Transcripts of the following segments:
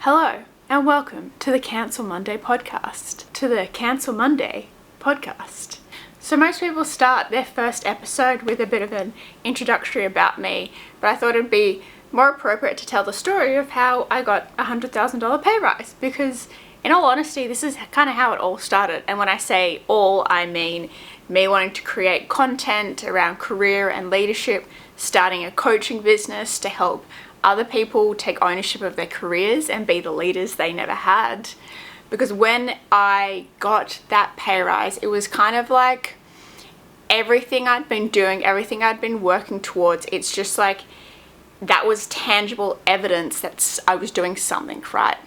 Hello, and welcome to the Cancel Monday podcast. So most people start their first episode with a bit of an introductory about me, but I thought it'd be more appropriate to tell the story of how I got a $100,000 pay rise, because in all honesty, this is kind of how it all started. And when I say all, I mean me wanting to create content around career and leadership, starting a coaching business to help other people take ownership of their careers and be the leaders they never had. Because when I got that pay rise, it was kind of like everything I'd been doing, everything I'd been working towards, it's just like that was tangible evidence that I was doing something right.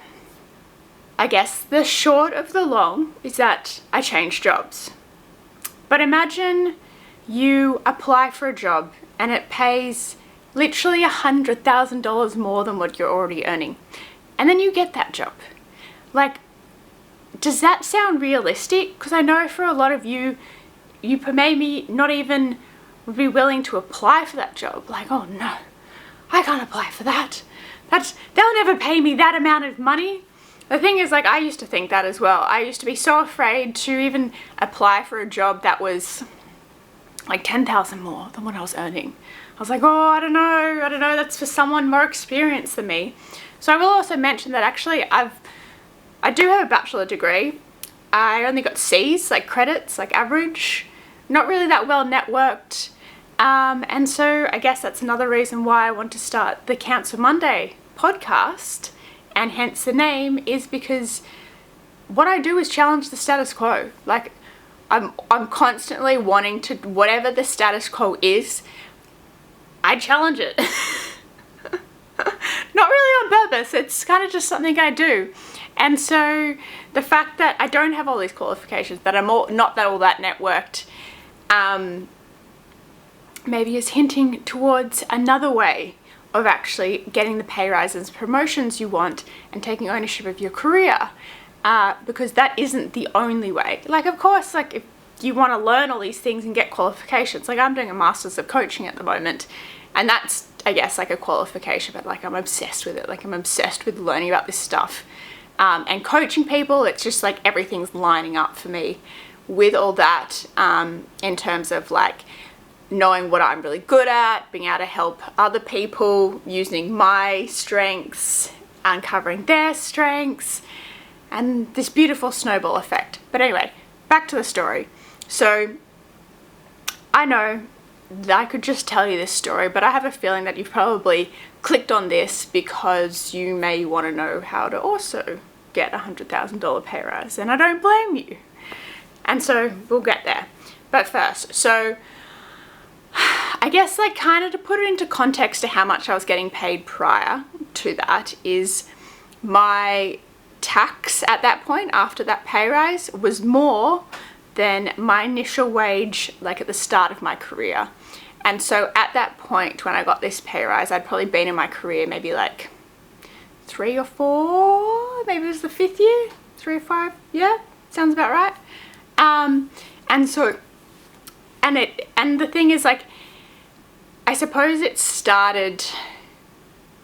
I guess the short of the long is that I changed jobs. But imagine you apply for a job and it pays literally $100,000 more than what you're already earning. And then you get that job. Like, does that sound realistic? Because I know for a lot of you maybe not even would be willing to apply for that job. Like, oh no, I can't apply for that. They'll never pay me that amount of money. The thing is, like, I used to think that as well. I used to be so afraid to even apply for a job that was like $10,000 more than what I was earning. I was like, oh, I don't know, that's for someone more experienced than me. So I will also mention that actually I do have a bachelor degree. I only got C's, like credits, like average, not really that well networked. And so I guess that's another reason why I want to start the Cancel Monday podcast, and hence the name, is because what I do is challenge the status quo. Like, I'm constantly wanting to, whatever the status quo is, I challenge it. Not really on purpose, it's kind of just something I do. And so the fact that I don't have all these qualifications, that I'm not all that networked, maybe is hinting towards another way of actually getting the pay rises, promotions you want, and taking ownership of your career. Because that isn't the only way. Like, of course, like, if you want to learn all these things and get qualifications, like I'm doing a master's of coaching at the moment, and that's, I guess, like a qualification, but like I'm obsessed with it. Like, I'm obsessed with learning about this stuff. And coaching people, it's just like everything's lining up for me with all that, in terms of like knowing what I'm really good at, being able to help other people, using my strengths, uncovering their strengths, and this beautiful snowball effect. But anyway, back to the story. So I know that I could just tell you this story, but I have a feeling that you've probably clicked on this because you may want to know how to also get a $100,000 pay rise, and I don't blame you. And so we'll get there. But first, so I guess, like, kind of to put it into context to how much I was getting paid prior to that, is my tax at that point after that pay rise was more than my initial wage, like at the start of my career. And so at that point when I got this pay rise, I'd probably been in my career maybe like 3 or 4, maybe it was the 5th year, 3 or 5, yeah, sounds about right. And the thing is, like, I suppose it started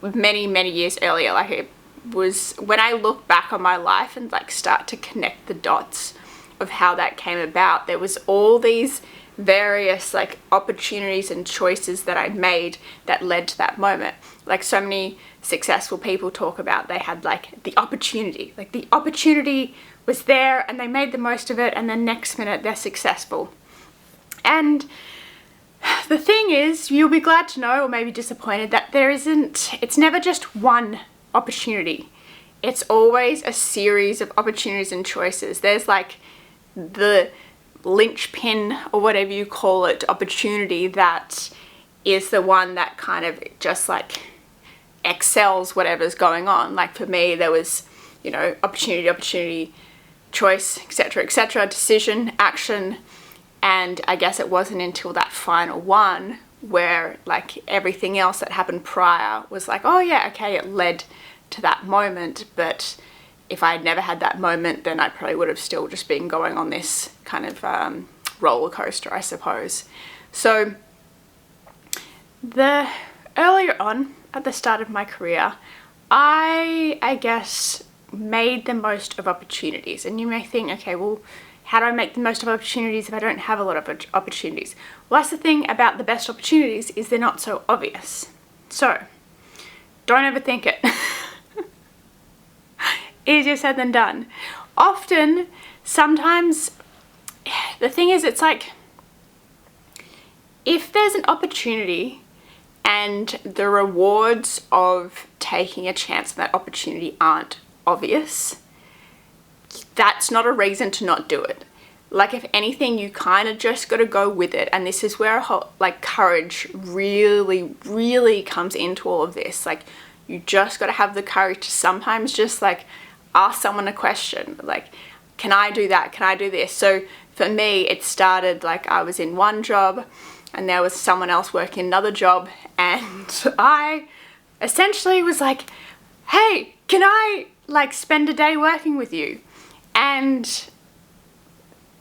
many years earlier. Like, it was when I look back on my life and like start to connect the dots of how that came about, there was all these various like opportunities and choices that I made that led to that moment. Like, so many successful people talk about, they had like the opportunity was there and they made the most of it, and then next minute they're successful. And the thing is, you'll be glad to know, or maybe disappointed, that it's never just one opportunity. It's always a series of opportunities and choices. There's like the linchpin, or whatever you call it, opportunity that is the one that kind of just like excels whatever's going on. Like, for me, there was, you know, opportunity, choice, etc., decision, action. And I guess it wasn't until that final one where like everything else that happened prior was like, oh yeah, okay, it led to that moment. But if I had never had that moment, then I probably would have still just been going on this kind of roller coaster, I suppose. So earlier on, at the start of my career, I guess, made the most of opportunities. And you may think, okay, well, how do I make the most of opportunities if I don't have a lot of opportunities? Well, that's the thing about the best opportunities, is they're not so obvious. So, don't overthink it. Easier said than done. Often, sometimes, the thing is, it's like, if there's an opportunity and the rewards of taking a chance on that opportunity aren't obvious, that's not a reason to not do it. Like, if anything, you kind of just got to go with it. And this is where courage really comes into all of this. Like, you just got to have the courage to sometimes just like ask someone a question, like, can I do that? Can I do this? So for me, it started like I was in one job and there was someone else working another job, and I essentially was like, hey, can I like spend a day working with you? And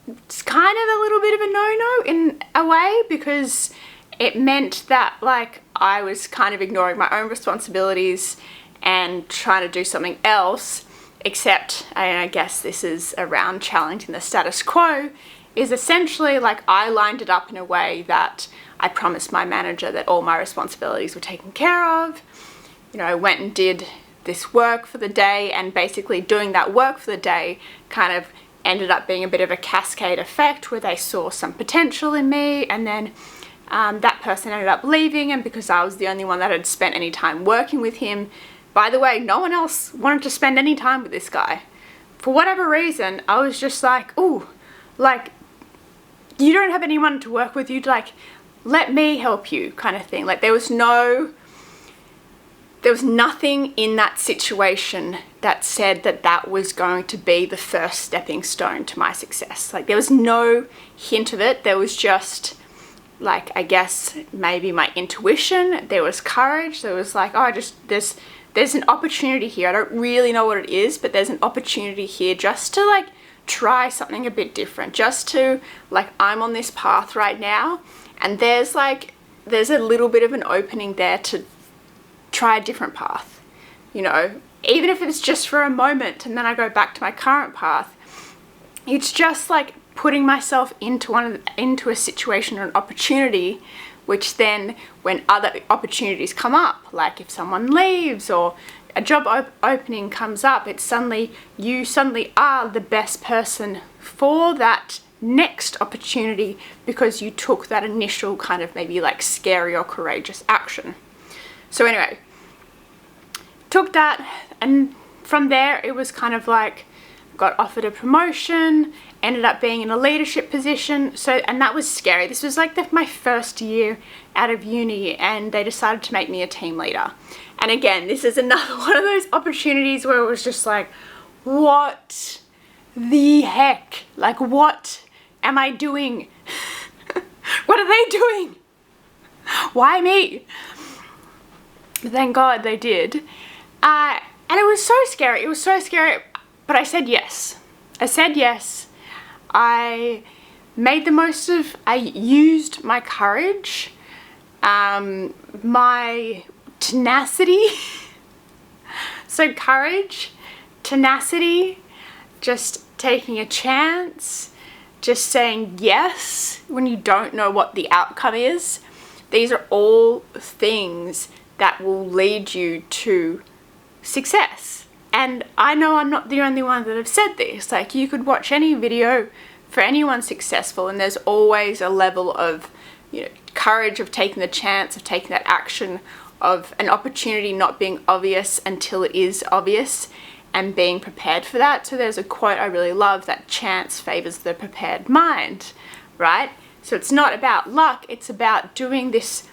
it's kind of a little bit of a no-no in a way, because it meant that like I was kind of ignoring my own responsibilities and trying to do something else, except, and I guess this is around challenging the status quo, is essentially like I lined it up in a way that I promised my manager that all my responsibilities were taken care of. You know, I went and did this work for the day, and basically doing that work for the day kind of ended up being a bit of a cascade effect where they saw some potential in me, and then that person ended up leaving, and because I was the only one that had spent any time working with him, by the way, no one else wanted to spend any time with this guy. For whatever reason, I was just like, ooh, like, you don't have anyone to work with, you like, let me help you kind of thing. Like, there was nothing in that situation that said that that was going to be the first stepping stone to my success. Like, there was no hint of it. There was just like, I guess maybe my intuition. There was courage. There was like, oh, there's an opportunity here. I don't really know what it is, but there's an opportunity here just to like try something a bit different, just to like, I'm on this path right now, and there's a little bit of an opening there to try a different path, you know, even if it's just for a moment and then I go back to my current path. It's just like putting myself into a situation or an opportunity, which then when other opportunities come up, like if someone leaves or a job opening comes up, you suddenly are the best person for that next opportunity, because you took that initial kind of maybe like scary or courageous action. So anyway, took that, and from there it was kind of like, got offered a promotion, ended up being in a leadership position. And that was scary. This was like my first year out of uni, and they decided to make me a team leader. And again, this is another one of those opportunities where it was just like, what the heck? Like, what am I doing? What are they doing? Why me? Thank God they did. And it was so scary. It was so scary. But I said yes. I made the most of, I used my courage, my tenacity. So courage, tenacity, just taking a chance, just saying yes when you don't know what the outcome is. These are all things that will lead you to success. And I know I'm not the only one that have said this. Like, you could watch any video for anyone successful, and there's always a level of, you know, courage of taking the chance, of taking that action, of an opportunity not being obvious until it is obvious, and being prepared for that. So there's a quote I really love, that chance favors the prepared mind, right? So it's not about luck, it's about doing this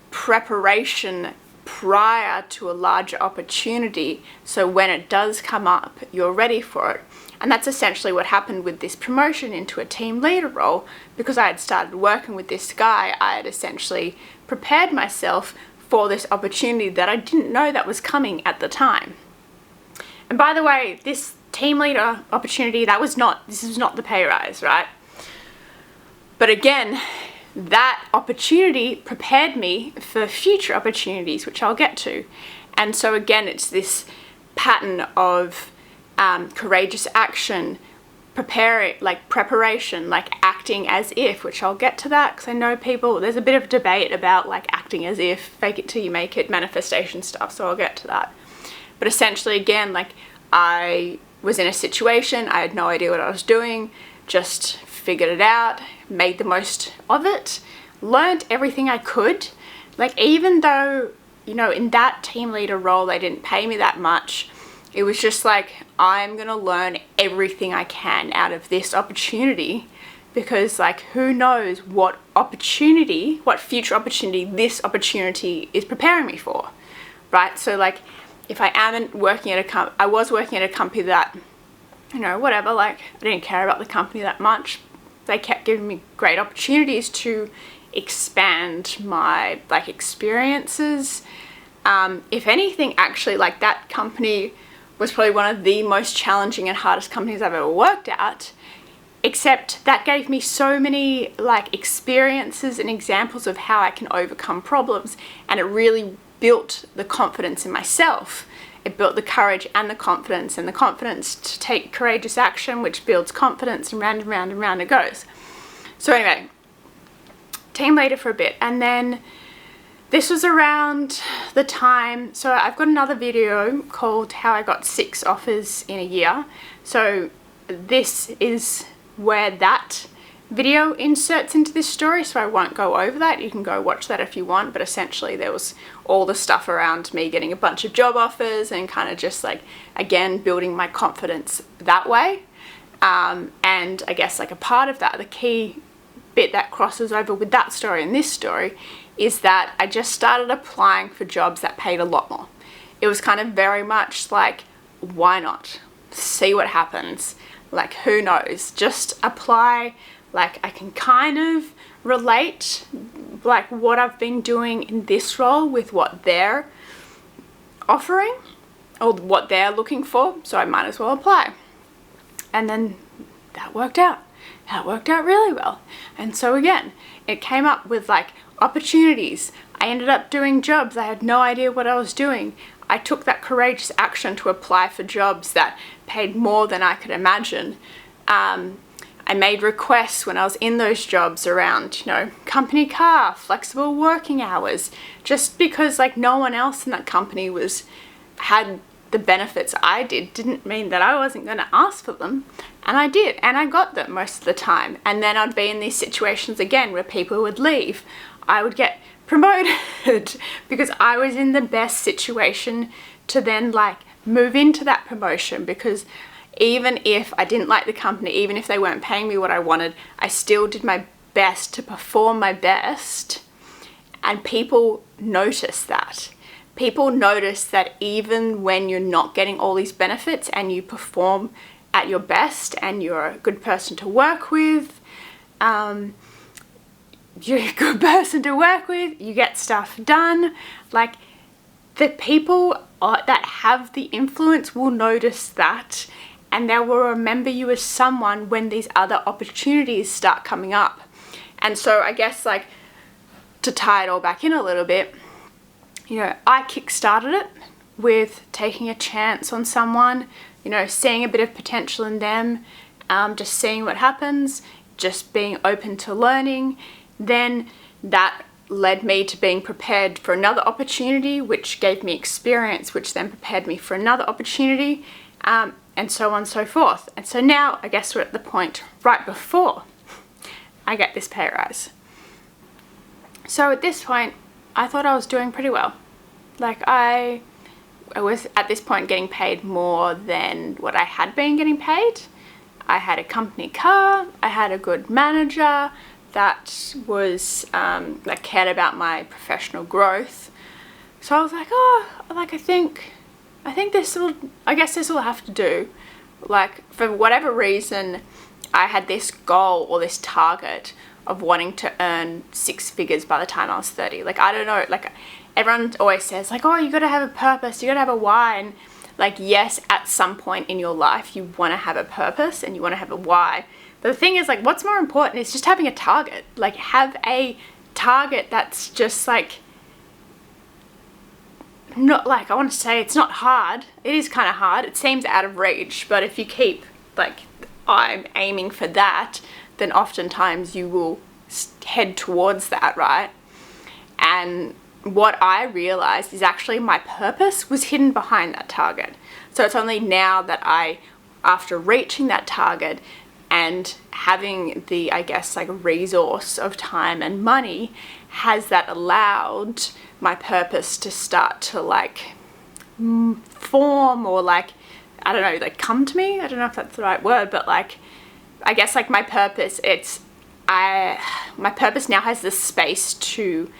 preparation prior to a larger opportunity, so when it does come up, you're ready for it. And that's essentially what happened with this promotion into a team leader role. Because I had started working with this guy, I had essentially prepared myself for this opportunity that I didn't know that was coming at the time. And by the way, this team leader opportunity, this was not the pay rise, right? But again, that opportunity prepared me for future opportunities, which I'll get to. And so again, it's this pattern of courageous action, preparation, like acting as if, which I'll get to that because I know there's a bit of debate about like acting as if, fake it till you make it, manifestation stuff, so I'll get to that. But essentially, again, like I was in a situation, I had no idea what I was doing, just figured it out, made the most of it, learned everything I could. Like even though, you know, in that team leader role, they didn't pay me that much, it was just like, I'm gonna learn everything I can out of this opportunity, because like who knows what future opportunity this opportunity is preparing me for, right? So like if I am working at I was working at a company that, you know, whatever, like I didn't care about the company that much. They kept giving me great opportunities to expand my like experiences. If anything, actually, like that company was probably one of the most challenging and hardest companies I've ever worked at, except that gave me so many like experiences and examples of how I can overcome problems, and it really built the confidence in myself. It built the courage and the confidence to take courageous action, which builds confidence, and round and round and round it goes. So anyway, team leader for a bit, and then this was around the time, so I've got another video called How I Got 6 Offers in a Year. So this is where that video inserts into this story, so I won't go over that. You can go watch that if you want, but essentially there was all the stuff around me getting a bunch of job offers and kind of just like, again, building my confidence that way. And I guess like a part of that, the key bit that crosses over with that story and this story, is that I just started applying for jobs that paid a lot more. It was kind of very much like, why not? See what happens. Like, who knows? Just apply. Like, I can kind of relate like what I've been doing in this role with what they're offering or what they're looking for, so I might as well apply. And then that worked out. That worked out really well. And so again, it came up with like opportunities. I ended up doing jobs. I had no idea what I was doing. I took that courageous action to apply for jobs that paid more than I could imagine. I made requests when I was in those jobs around, you know, company car, flexible working hours, just because like no one else in that company had the benefits I didn't mean that I wasn't going to ask for them. And I did, and I got them most of the time. And then I'd be in these situations again where people would leave. I would get promoted because I was in the best situation to then like move into that promotion, because even if I didn't like the company, even if they weren't paying me what I wanted, I still did my best to perform my best. And people notice that. People notice that even when you're not getting all these benefits and you perform at your best and you're a good person to work with, you get stuff done, like the people that have the influence will notice that, and they will remember you as someone when these other opportunities start coming up. And so I guess like to tie it all back in a little bit, you know, I kickstarted it with taking a chance on someone, you know, seeing a bit of potential in them, just seeing what happens, just being open to learning. Then that led me to being prepared for another opportunity, which gave me experience, which then prepared me for another opportunity, and so on and so forth. And so now I guess we're at the point right before I get this pay rise. So at this point, I thought I was doing pretty well. Like I was at this point getting paid more than what I had been getting paid. I had a company car, I had a good manager that was that cared about my professional growth. So I was like, oh, like I think this will have to do. Like for whatever reason, I had this goal or this target of wanting to earn 6 figures by the time I was 30. Like, I don't know, like everyone always says like, oh, you gotta have a purpose, you gotta have a why. And like, yes, at some point in your life, you wanna have a purpose and you wanna have a why. But the thing is like, what's more important is just having a target. Like have a target that's just like not like, I want to say it's not hard. It is kind of hard. It seems out of reach, but if you keep like, I'm aiming for that, then oftentimes you will head towards that, right? And what I realized is actually my purpose was hidden behind that target. So it's only now that after reaching that target and having the, I guess, like resource of time and money, has that allowed my purpose to start to like form, or like, I don't know, like come to me. I don't know if that's the right word, but like, I guess like my purpose, my purpose now has the space to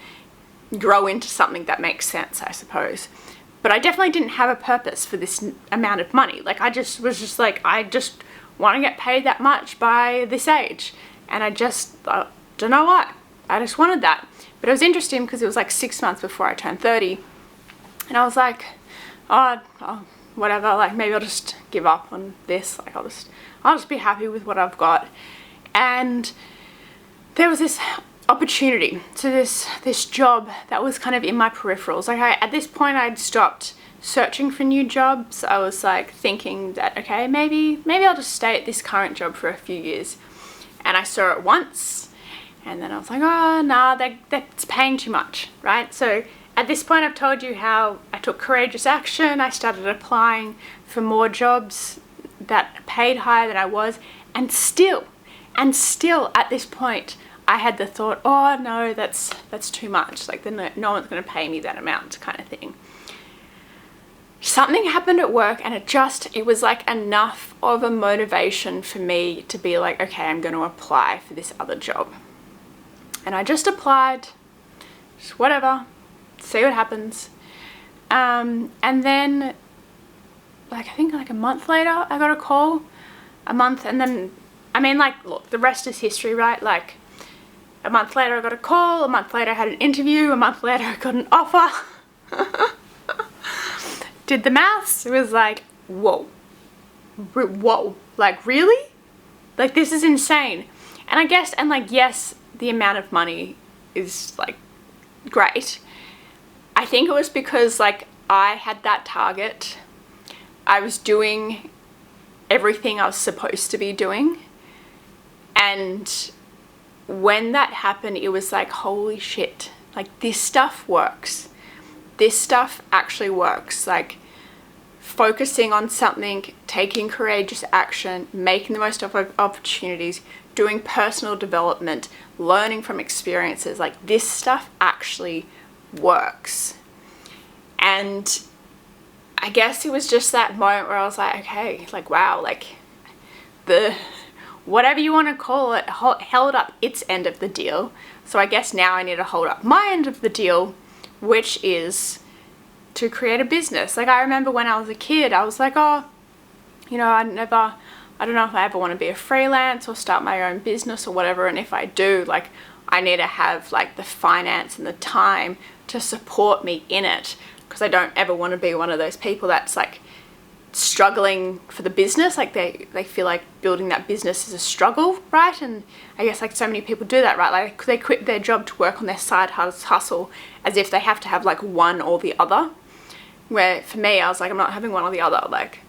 grow into something that makes sense, I suppose. But I definitely didn't have a purpose for this amount of money. Like I just was just like, I just want to get paid that much by this age. And I just don't know what. I just wanted that. But it was interesting because it was like 6 months before I turned 30. And I was like, oh, whatever, like maybe I'll just give up on this. Like I'll just be happy with what I've got. And there was this opportunity, so this job that was kind of in my peripherals. Like at this point I'd stopped searching for new jobs. I was like thinking that, okay, maybe I'll just stay at this current job for a few years. And I saw it once, and then I was like, oh nah, that's paying too much, right? So at this point I've told you how I took courageous action. I started applying for more jobs that paid higher than I was, and still at this point I had the thought, oh no, that's too much. Like no one's going to pay me that amount, kind of thing. Something happened at work, and it was like enough of a motivation for me to be like, okay, I'm going to apply for this other job. And I just applied, just whatever, see what happens. And then like, I think like a month later, I got a call. And then, I mean, like, look, the rest is history, right? Like, a month later I got a call, a month later I had an interview, a month later I got an offer. Did the maths, it was like, whoa, like really? Like this is insane. And I guess, and like, yes, the amount of money is like great. I think it was because like I had that target. I was doing everything I was supposed to be doing. And when that happened, it was like, holy shit, like this stuff works. This stuff actually works. Like focusing on something, taking courageous action, making the most of opportunities, doing personal development, learning from experiences, like this stuff actually works. And I guess it was just that moment where I was like, okay, like wow, like whatever you want to call it, held up its end of the deal. So I guess now I need to hold up my end of the deal, which is to create a business. Like I remember when I was a kid, I was like, oh, you know, I don't know if I ever want to be a freelance or start my own business or whatever. And if I do, like I need to have like the finance and the time to support me in it, because I don't ever want to be one of those people that's like struggling for the business. Like they feel like building that business is a struggle, right? And I guess like so many people do that, right? Like they quit their job to work on their side hustle as if they have to have like one or the other. Where for me, I was like, I'm not having one or the other. Like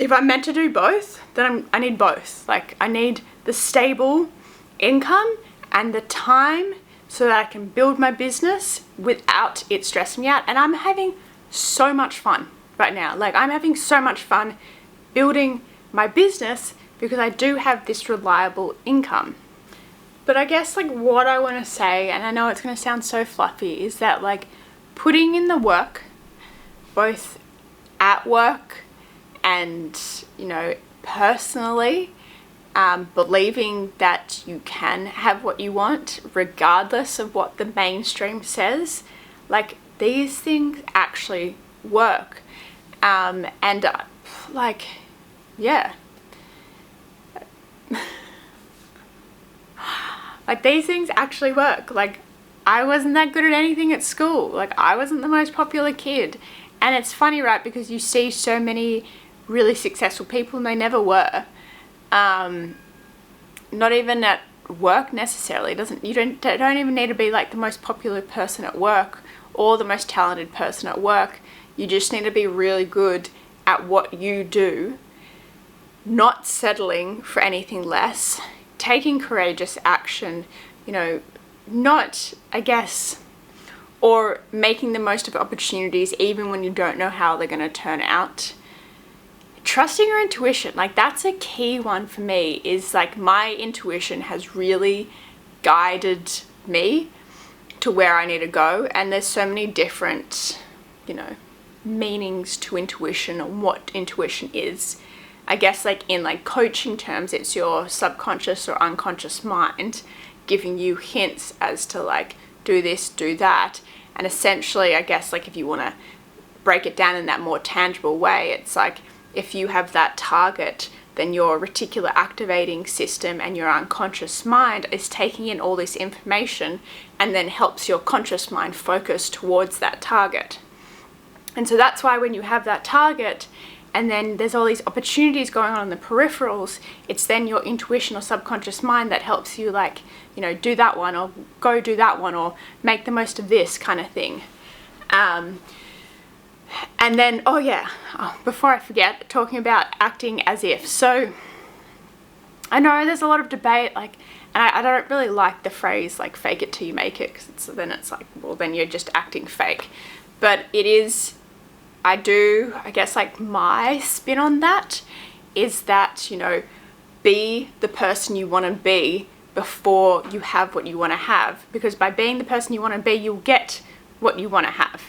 if I'm meant to do both, then I need both. Like I need the stable income and the time so that I can build my business without it stressing me out. And I'm having so much fun right now. Like I'm having so much fun building my business because I do have this reliable income. But I guess like what I want to say, and I know it's going to sound so fluffy, is that like putting in the work, both at work and, you know, personally, believing that you can have what you want regardless of what the mainstream says, like these things actually work. Like, yeah. Like these things actually work. Like I wasn't that good at anything at school. Like I wasn't the most popular kid. And it's funny, right? Because you see so many really successful people and they never were. Not even at work necessarily. You don't even need to be like the most popular person at work or the most talented person at work. You just need to be really good at what you do, not settling for anything less, taking courageous action, not, I guess, or making the most of opportunities even when you don't know how they're going to turn out. Trusting your intuition, that's a key one for me, is my intuition has really guided me to where I need to go. And there's so many different, meanings to intuition and what intuition is. I guess in coaching terms, it's your subconscious or unconscious mind giving you hints as to do this, do that. And essentially, I guess if you want to break it down in that more tangible way, it's if you have that target, then your reticular activating system and your unconscious mind is taking in all this information and then helps your conscious mind focus towards that target. And so that's why when you have that target and then there's all these opportunities going on in the peripherals, it's then your intuition or subconscious mind that helps you do that one, or go do that one, or make the most of this kind of thing. And then, before I forget, talking about acting as if. So I know there's a lot of debate, and I don't really like the phrase fake it till you make it, because then you're just acting fake. But it is, I guess my spin on that is that, be the person you want to be before you have what you want to have, because by being the person you want to be, you'll get what you want to have.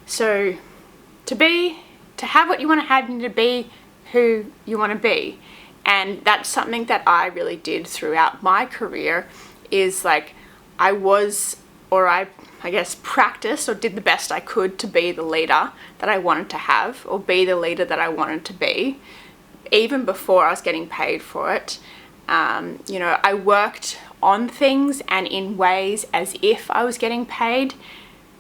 So to have what you want to have, you need to be who you want to be. And that's something that I really did throughout my career, is I guess practiced or did the best I could to be the leader that I wanted to have, or be the leader that I wanted to be, even before I was getting paid for it. I worked on things and in ways as if I was getting paid,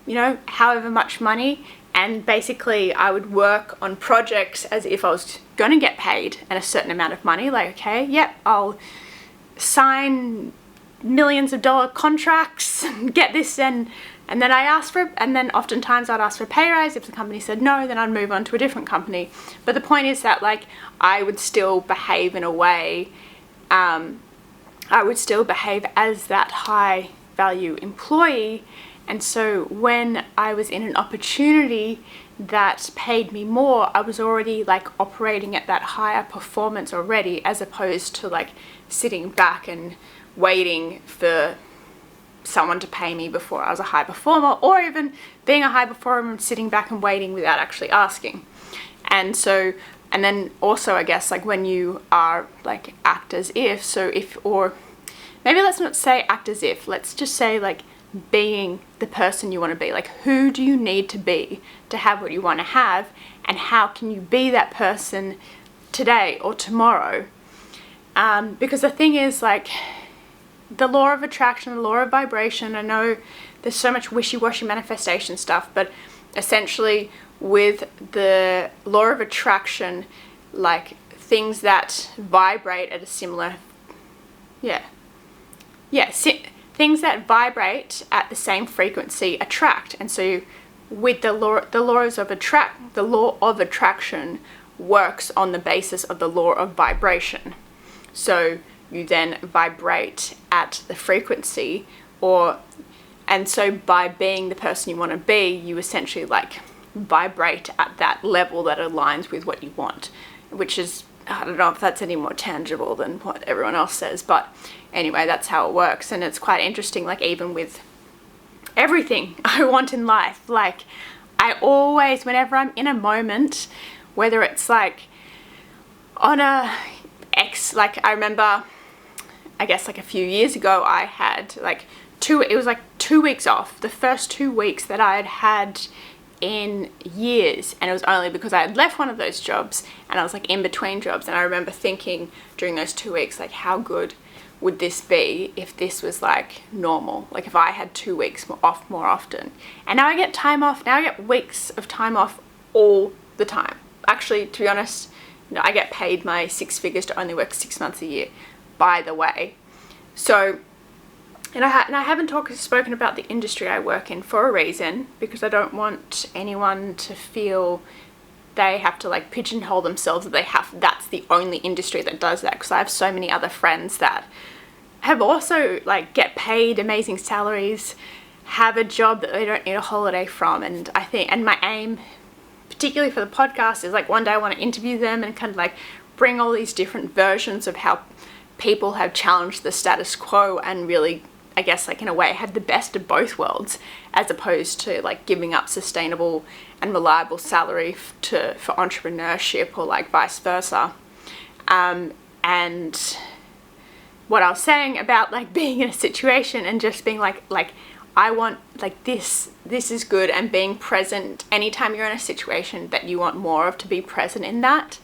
however much money. And basically I would work on projects as if I was going to get paid and a certain amount of money. Okay, yep, I'll sign millions of dollar contracts and get this, and then I asked for it, and then oftentimes I'd ask for a pay rise. If the company said no, then I'd move on to a different company. But the point is that I would still behave in a way, I would still behave as that high value employee. And so when I was in an opportunity that paid me more, I was already operating at that higher performance already, as opposed to sitting back and waiting for someone to pay me before I was a high performer, or even being a high performer and sitting back and waiting without actually asking. And so, and then also I guess when you are act as if, so if, or maybe let's not say act as if, let's just say being the person you want to be. Who do you need to be to have what you want to have, and how can you be that person today or tomorrow? Because the thing is, the law of attraction, the law of vibration, I know there's so much wishy-washy manifestation stuff, but essentially with the law of attraction, things that vibrate at a similar, things that vibrate at the same frequency attract. And so with the law of attraction works on the basis of the law of vibration. So you then vibrate at the frequency, and so by being the person you want to be, you essentially vibrate at that level that aligns with what you want, which is, I don't know if that's any more tangible than what everyone else says, but anyway, that's how it works. And it's quite interesting, even with everything I want in life, I always, whenever I'm in a moment, whether it's on a I remember, I guess a few years ago, I had it was 2 weeks off, the first 2 weeks that I had in years, and it was only because I had left one of those jobs and I was in between jobs. And I remember thinking during those 2 weeks, how good would this be if this was normal, if I had 2 weeks off more often. And now I get time off, now I get weeks of time off all the time. Actually, to be honest, I get paid my 6 figures to only work 6 months a year, by the way. So And I haven't spoken about the industry I work in for a reason, because I don't want anyone to feel they have to like pigeonhole themselves, that that's the only industry that does that, because I have so many other friends that have also like get paid amazing salaries, have a job that they don't need a holiday from. And I think, and my aim particularly for the podcast is like one day I want to interview them and kind of like bring all these different versions of how people have challenged the status quo and really, I guess, like in a way had the best of both worlds, as opposed to like giving up sustainable and reliable salary for entrepreneurship, or like vice versa. And what I was saying about like being in a situation and just being like I want like this is good, and being present anytime you're in a situation that you want more of, to be present in that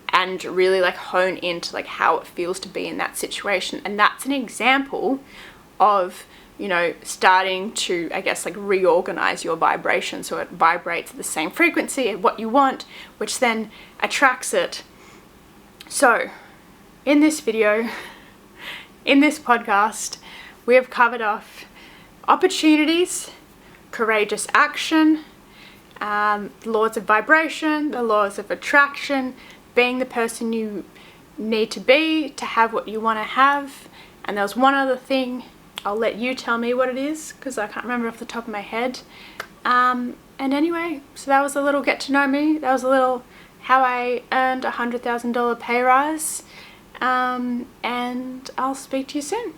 and really like hone into like how it feels to be in that situation. And that's an example of, you know, starting to, I guess, like reorganize your vibration so it vibrates at the same frequency of what you want, which then attracts it. So in this video, in this podcast, we have covered off opportunities, courageous action, laws of vibration, the laws of attraction, being the person you need to be to have what you want to have. And there was one other thing, I'll let you tell me what it is, because I can't remember off the top of my head. And anyway, so that was a little get to know me. That was a little how I earned $100,000 pay rise. And I'll speak to you soon.